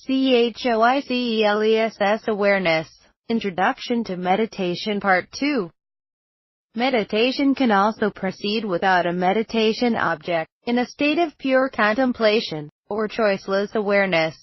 CHOICELESS Awareness. Introduction to Meditation Part 2. Meditation can also proceed without a meditation object, in a state of pure contemplation, or choiceless awareness.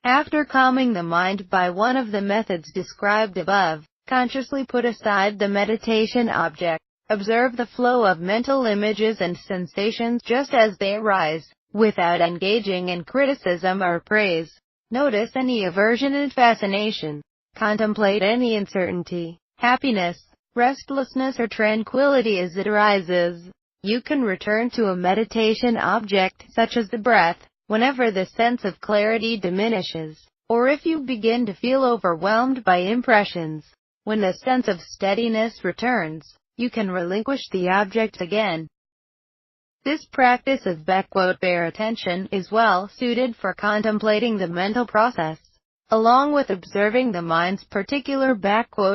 After calming the mind by one of the methods described above, consciously put aside the meditation object. Observe the flow of mental images and sensations just as they arise, without engaging in criticism or praise. Notice any aversion and fascination. Contemplate any uncertainty, happiness, restlessness or tranquility as it arises. You can return to a meditation object, such as the breath, whenever the sense of clarity diminishes, or if you begin to feel overwhelmed by impressions. When the sense of steadiness returns, you can relinquish the object again. This practice of bare attention is well suited for contemplating the mental process. Along with observing the mind's particular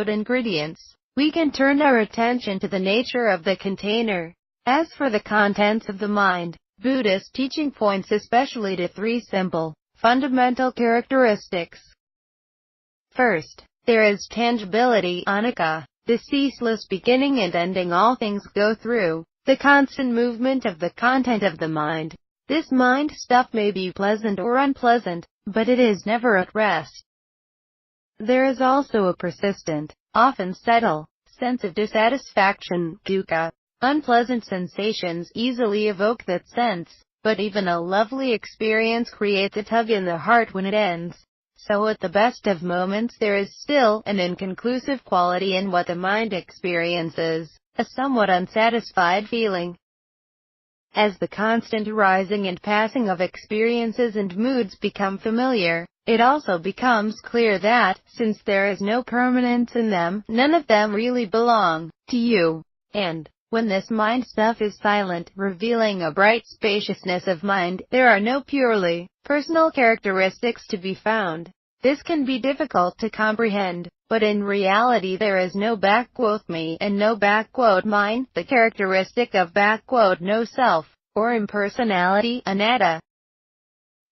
ingredients, we can turn our attention to the nature of the container. As for the contents of the mind, Buddhist teaching points especially to three simple, fundamental characteristics. First, there is tangibility, anicca, the ceaseless beginning and ending all things go through, the constant movement of the content of the mind. This mind stuff may be pleasant or unpleasant, but it is never at rest. There is also a persistent, often subtle, sense of dissatisfaction, dukkha. Unpleasant sensations easily evoke that sense, but even a lovely experience creates a tug in the heart when it ends. So at the best of moments there is still an inconclusive quality in what the mind experiences, a somewhat unsatisfied feeling. As the constant arising and passing of experiences and moods become familiar, it also becomes clear that, since there is no permanence in them, none of them really belong to you. And when this mind stuff is silent, revealing a bright spaciousness of mind, there are no purely personal characteristics to be found. This can be difficult to comprehend, but in reality there is no me and no mine, the characteristic of no self, or impersonality, anatta.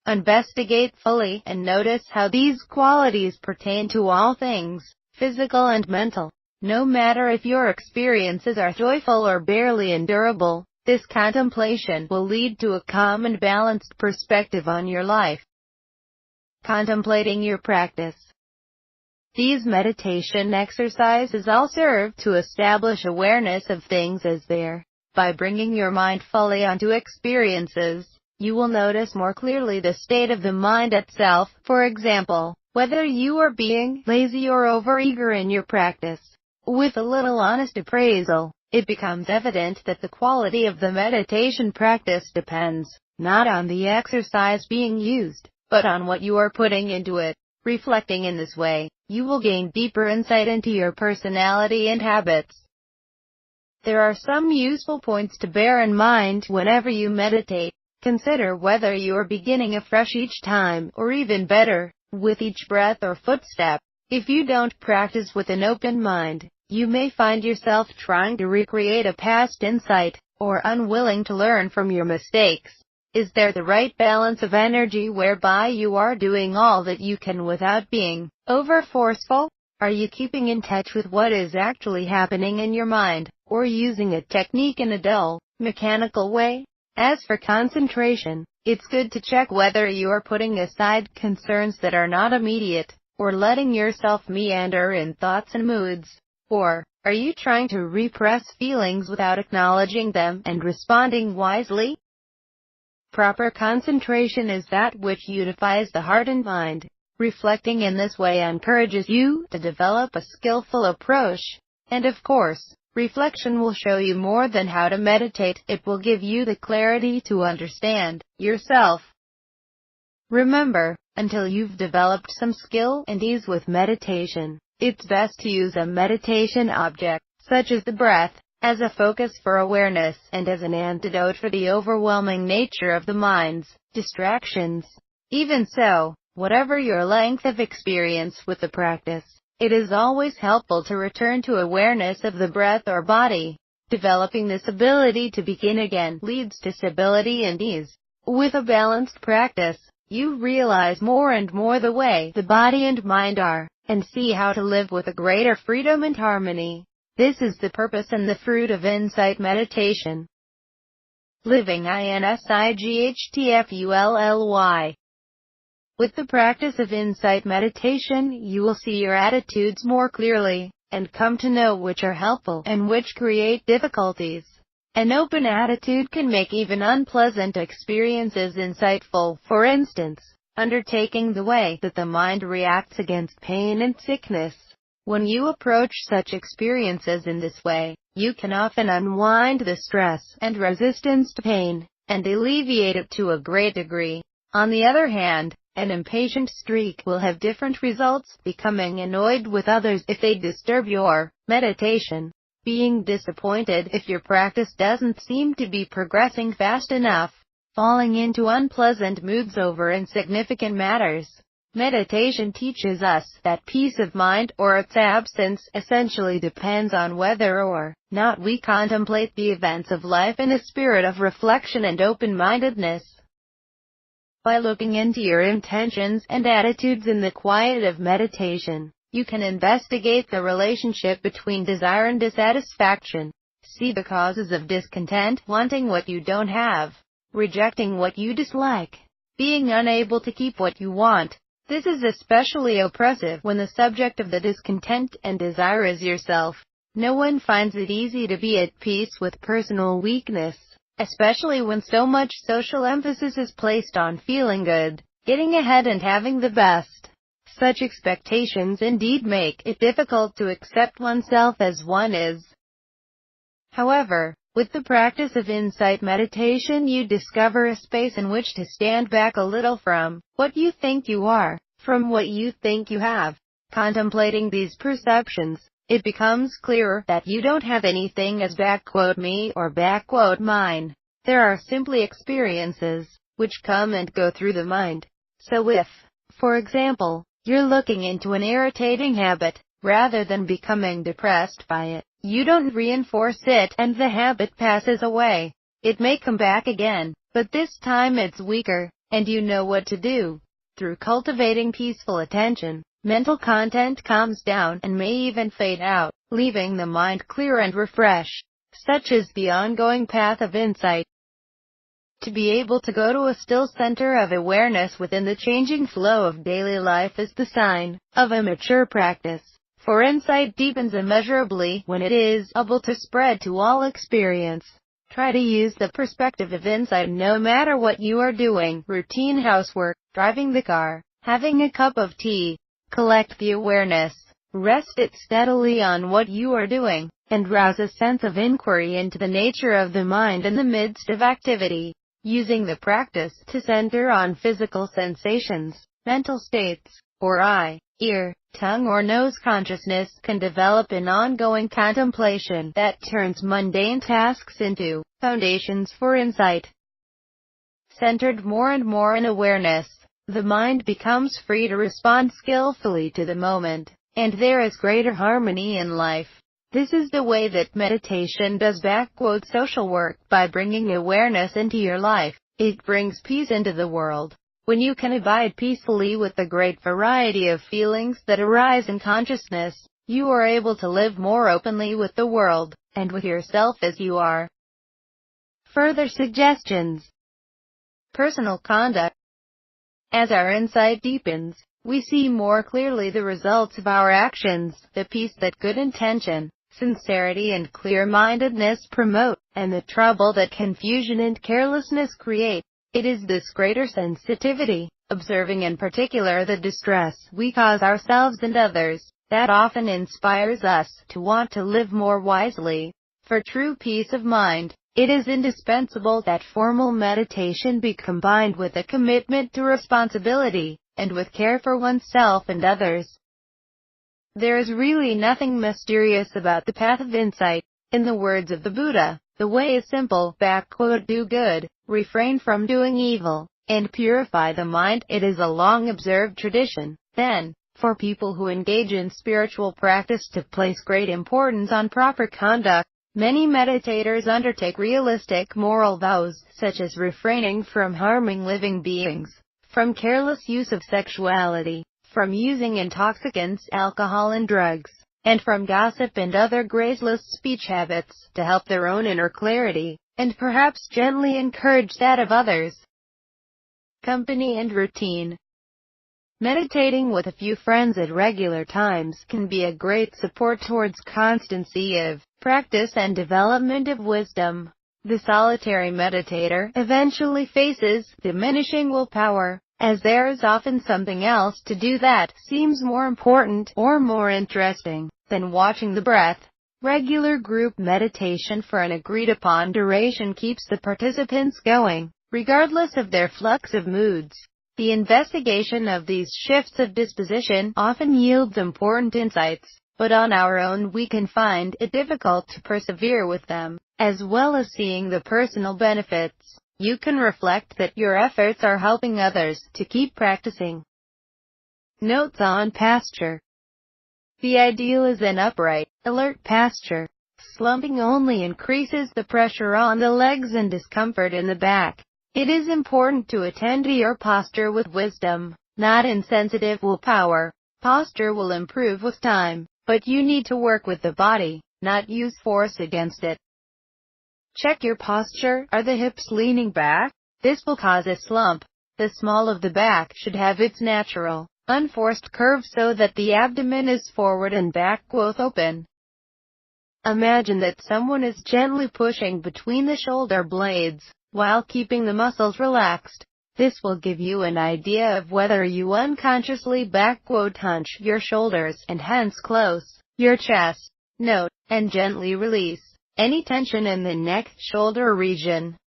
Investigate fully, and notice how these qualities pertain to all things, physical and mental. No matter if your experiences are joyful or barely endurable, this contemplation will lead to a calm and balanced perspective on your life. Contemplating your practice. These meditation exercises all serve to establish awareness of things as they are. By bringing your mind fully onto experiences, you will notice more clearly the state of the mind itself, for example, whether you are being lazy or overeager in your practice. With a little honest appraisal, it becomes evident that the quality of the meditation practice depends, not on the exercise being used, but on what you are putting into it. Reflecting in this way, you will gain deeper insight into your personality and habits. There are some useful points to bear in mind whenever you meditate. Consider whether you are beginning afresh each time, or even better, with each breath or footstep. If you don't practice with an open mind, you may find yourself trying to recreate a past insight, or unwilling to learn from your mistakes. Is there the right balance of energy whereby you are doing all that you can without being over-forceful? Are you keeping in touch with what is actually happening in your mind, or using a technique in a dull, mechanical way? As for concentration, it's good to check whether you are putting aside concerns that are not immediate, or letting yourself meander in thoughts and moods. Or, are you trying to repress feelings without acknowledging them and responding wisely? Proper concentration is that which unifies the heart and mind. Reflecting in this way encourages you to develop a skillful approach. And of course, reflection will show you more than how to meditate. It will give you the clarity to understand yourself. Remember, until you've developed some skill and ease with meditation, it's best to use a meditation object, such as the breath, as a focus for awareness and as an antidote for the overwhelming nature of the mind's distractions. Even so, whatever your length of experience with the practice, it is always helpful to return to awareness of the breath or body. Developing this ability to begin again leads to stability and ease. With a balanced practice, you realize more and more the way the body and mind are, and see how to live with a greater freedom and harmony. This is the purpose and the fruit of insight meditation. Living INSIGHTFULLY. With the practice of insight meditation, you will see your attitudes more clearly, and come to know which are helpful and which create difficulties. An open attitude can make even unpleasant experiences insightful. For instance, undertaking the way that the mind reacts against pain and sickness. When you approach such experiences in this way, you can often unwind the stress and resistance to pain, and alleviate it to a great degree. On the other hand, an impatient streak will have different results, becoming annoyed with others if they disturb your meditation, being disappointed if your practice doesn't seem to be progressing fast enough, falling into unpleasant moods over insignificant matters. Meditation teaches us that peace of mind, or its absence, essentially depends on whether or not we contemplate the events of life in a spirit of reflection and open-mindedness. By looking into your intentions and attitudes in the quiet of meditation, you can investigate the relationship between desire and dissatisfaction, see the causes of discontent, wanting what you don't have, rejecting what you dislike, being unable to keep what you want. This is especially oppressive when the subject of the discontent and desire is yourself. No one finds it easy to be at peace with personal weakness, especially when so much social emphasis is placed on feeling good, getting ahead and having the best. Such expectations indeed make it difficult to accept oneself as one is. However, with the practice of insight meditation, you discover a space in which to stand back a little from what you think you are, from what you think you have. Contemplating these perceptions, it becomes clearer that you don't have anything as "me" or "mine." There are simply experiences, which come and go through the mind. So if, for example, you're looking into an irritating habit, rather than becoming depressed by it, you don't reinforce it and the habit passes away. It may come back again, but this time it's weaker, and you know what to do. Through cultivating peaceful attention, mental content calms down and may even fade out, leaving the mind clear and refreshed. Such is the ongoing path of insight. To be able to go to a still center of awareness within the changing flow of daily life is the sign of a mature practice. For insight deepens immeasurably when it is able to spread to all experience. Try to use the perspective of insight no matter what you are doing: routine housework, driving the car, having a cup of tea. Collect the awareness, rest it steadily on what you are doing, and rouse a sense of inquiry into the nature of the mind in the midst of activity. Using the practice to center on physical sensations, mental states, or eye, ear, tongue or nose consciousness can develop an ongoing contemplation that turns mundane tasks into foundations for insight. Centered more and more in awareness, the mind becomes free to respond skillfully to the moment, and there is greater harmony in life. This is the way that meditation does "social work" by bringing awareness into your life. It brings peace into the world. When you can abide peacefully with the great variety of feelings that arise in consciousness, you are able to live more openly with the world, and with yourself as you are. Further suggestions. Personal conduct. As our insight deepens, we see more clearly the results of our actions, the peace that good intention, sincerity and clear-mindedness promote, and the trouble that confusion and carelessness create. It is this greater sensitivity, observing in particular the distress we cause ourselves and others, that often inspires us to want to live more wisely. For true peace of mind, it is indispensable that formal meditation be combined with a commitment to responsibility, and with care for oneself and others. There is really nothing mysterious about the path of insight. In the words of the Buddha, the way is simple: do good, refrain from doing evil, and purify the mind. It is a long observed tradition, then, for people who engage in spiritual practice to place great importance on proper conduct. Many meditators undertake realistic moral vows, such as refraining from harming living beings, from careless use of sexuality, from using intoxicants, alcohol and drugs, and from gossip and other graceless speech habits, to help their own inner clarity, and perhaps gently encourage that of others. Company and routine. Meditating with a few friends at regular times can be a great support towards constancy of practice and development of wisdom. The solitary meditator eventually faces diminishing willpower, as there is often something else to do that seems more important or more interesting than watching the breath. Regular group meditation for an agreed-upon duration keeps the participants going, regardless of their flux of moods. The investigation of these shifts of disposition often yields important insights, but on our own we can find it difficult to persevere with them, as well as seeing the personal benefits. You can reflect that your efforts are helping others to keep practicing. Notes on posture. The ideal is an upright, alert posture. Slumping only increases the pressure on the legs and discomfort in the back. It is important to attend to your posture with wisdom, not insensitive willpower. Posture will improve with time, but you need to work with the body, not use force against it. Check your posture. Are the hips leaning back? This will cause a slump. The small of the back should have its natural, unforced curve so that the abdomen is forward and back both open. Imagine that someone is gently pushing between the shoulder blades, while keeping the muscles relaxed. This will give you an idea of whether you unconsciously hunch your shoulders and hence close your chest. Note, and gently release any tension in the neck-shoulder region.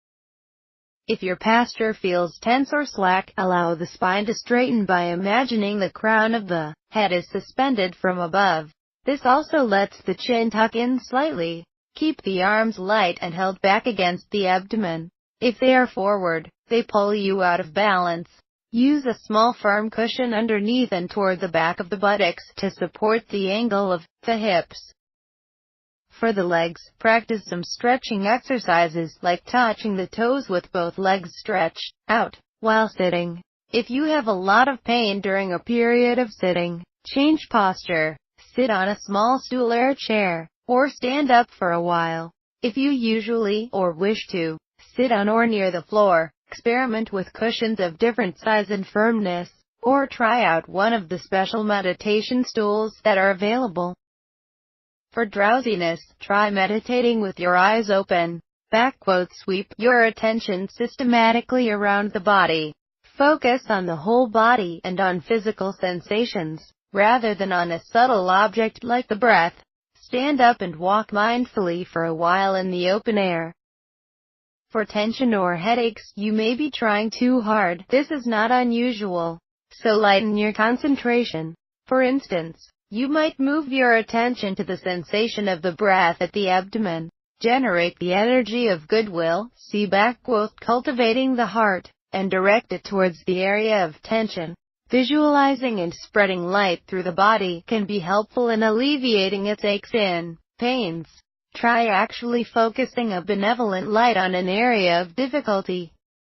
If your posture feels tense or slack, allow the spine to straighten by imagining the crown of the head is suspended from above. This also lets the chin tuck in slightly. Keep the arms light and held back against the abdomen. If they are forward, they pull you out of balance. Use a small firm cushion underneath and toward the back of the buttocks to support the angle of the hips. For the legs, practice some stretching exercises like touching the toes with both legs stretched out while sitting. If you have a lot of pain during a period of sitting, change posture. Sit on a small stool or chair, or stand up for a while. If you usually or wish to sit on or near the floor, experiment with cushions of different size and firmness, or try out one of the special meditation stools that are available. For drowsiness, try meditating with your eyes open. Sweep your attention systematically around the body. Focus on the whole body and on physical sensations, rather than on a subtle object like the breath. Stand up and walk mindfully for a while in the open air. For tension or headaches, you may be trying too hard. This is not unusual, so lighten your concentration. For instance, you might move your attention to the sensation of the breath at the abdomen. Generate the energy of goodwill, cultivating the heart, and direct it towards the area of tension. Visualizing and spreading light through the body can be helpful in alleviating its aches and pains. Try actually focusing a benevolent light on an area of difficulty.